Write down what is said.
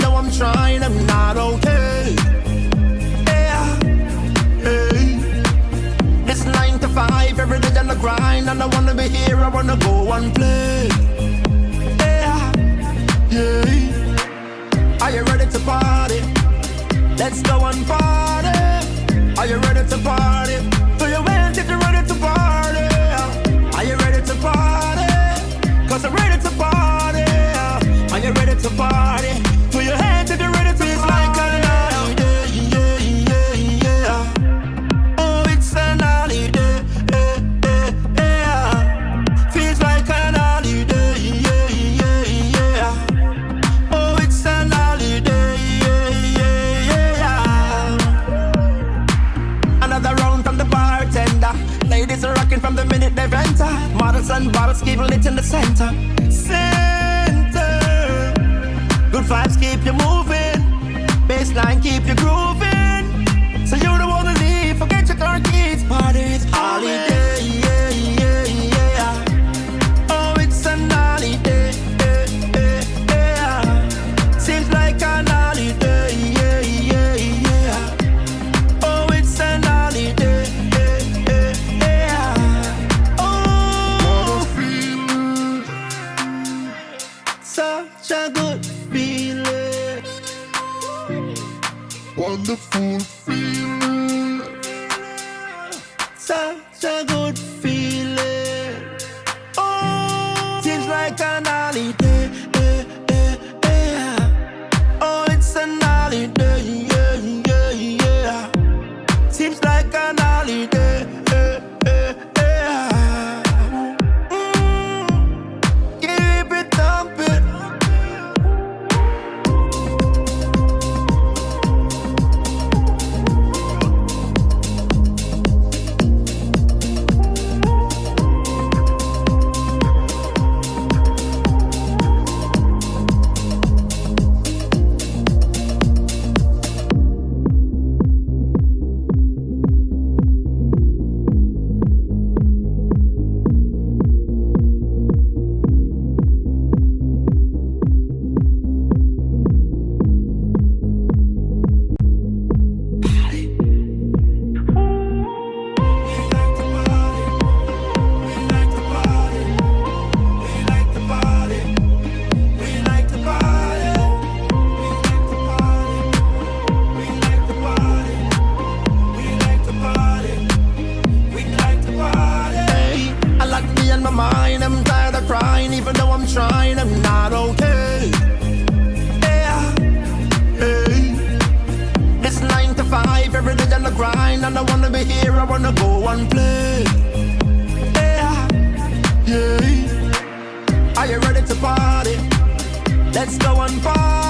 though I'm trying, I'm not okay. Yeah, hey. It's 9 to 5, every day on the grind, and I wanna be here, I wanna go and play. Yeah, yeah. Are you ready to party? Let's go and party. Are you ready to party? Throw your hands if you're ready to party. Are you ready to party? Cause I'm ready to party. Are you ready to party? Throw your hands if you're ready to party. Like a holiday, yeah, yeah, yeah. Oh, it's an holiday, yeah. Feels like an holiday, yeah, yeah, yeah. Oh, it's an holiday, yeah, yeah, yeah. Another round from the bartender. Ladies are rocking from the minute they've entered. Models and bottles keep lit in the center. Good vibes keep you moving. Baseline keep you grooving. So you don't wanna leave. Forget your car keys. Party, it's holiday, yeah, yeah, yeah. Oh, it's an holiday, yeah, yeah, yeah. Seems like an holiday, yeah, yeah, yeah. Oh, it's an holiday, yeah, yeah, yeah. Oh, such a good feeling, wonderful feeling, such a good feeling. Oh, seems like an holiday, oh, it's an holiday, yeah, yeah, yeah. Seems like an holiday, keep it thumping. I'm tired of crying, even though I'm trying, I'm not okay. Yeah, hey. It's 9 to 5, every day on the grind, and I wanna be here, I wanna go and play. Yeah, yeah. Are you ready to party? Let's go and party.